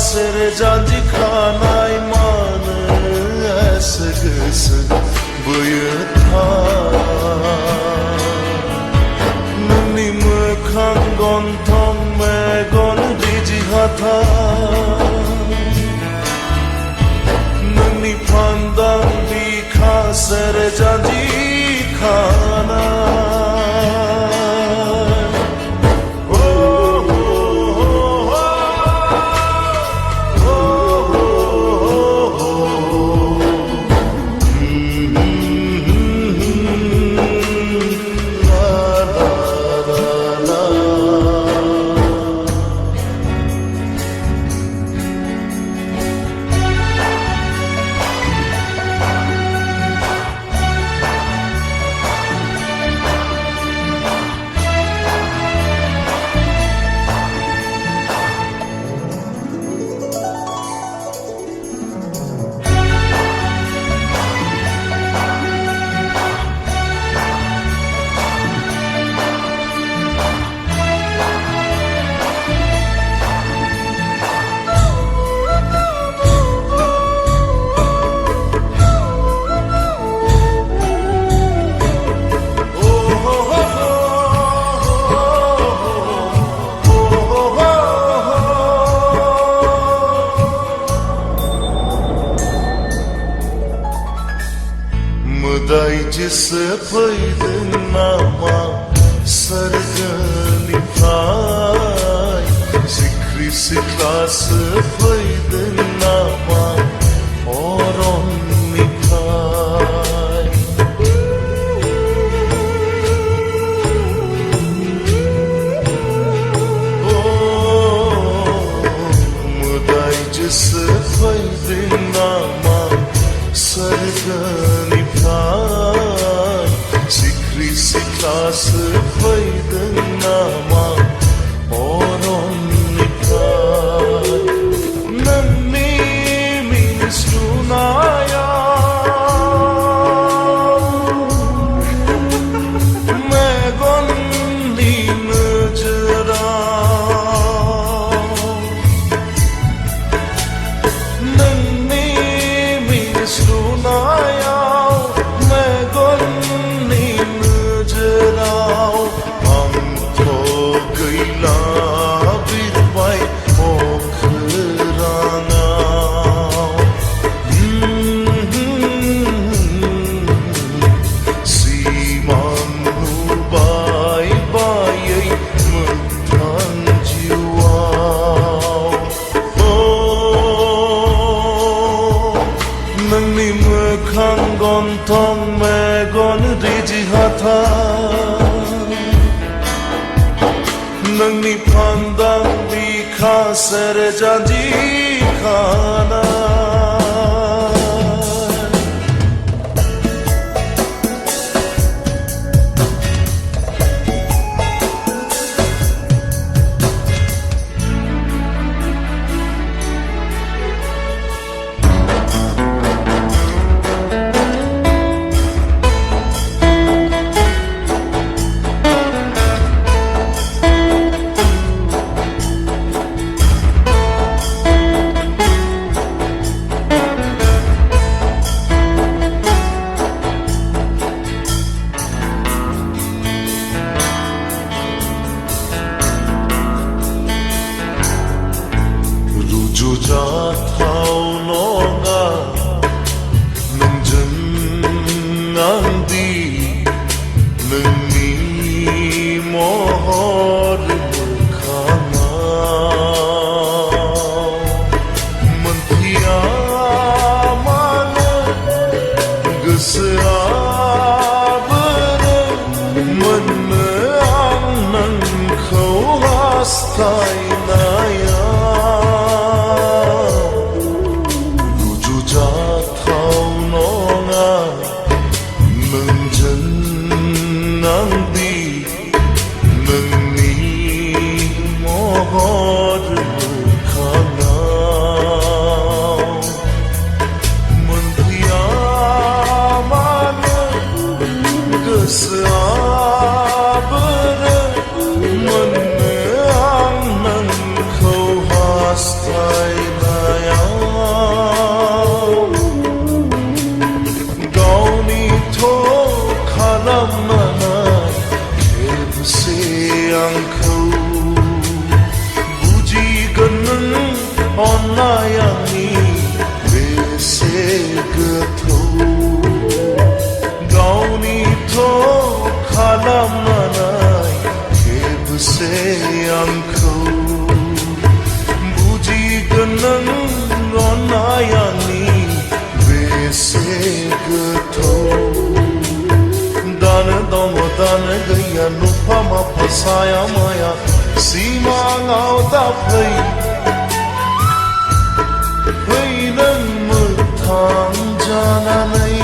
ser janji khanai man esgis buyutha nuni mukhang gonthong megon riji hatha nuni pandang bikha ser janji khana Mudai jis faydinama sarganifai Zikri siklas faydinama oron nifai Mudai jis faydinama sarganifai Zikri siklas faydinama oron nifai Nanni minslunaya megon din jara Nanni minslunaya megon din jara Am tho gaila birbai okhrana Simanu bai bai muthan jiwao Nangni mukhang gonthong megon riji hatha Nangni pandang bikha ser janji khana Rujuja thau nonga nunjung andi nungi mohor mukhana manthia mana gusaabar man anang khau hastai naya mohor mukhana manthia mana gusaabar man anang khau hastai आंखौ बुजिगोन नों अननायानि बेसे गोथौ दानो दङ दानो गैया नुफा माफा साया माया सिमाङाव दाफै फै नों मोगथां जानानै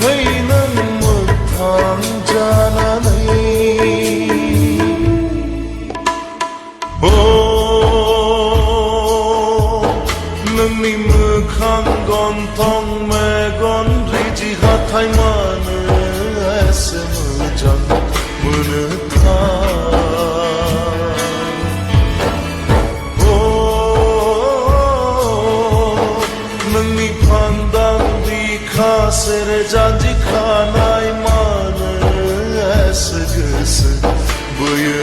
फै नों मोगथां जानानै नोंनि मोखां गन्थं मेगन रिजि हाथाय मानो एसे मोजां नोंनि फान्दां बिखा सेरे जानजि खानाय मानो एसे गोसो बोयो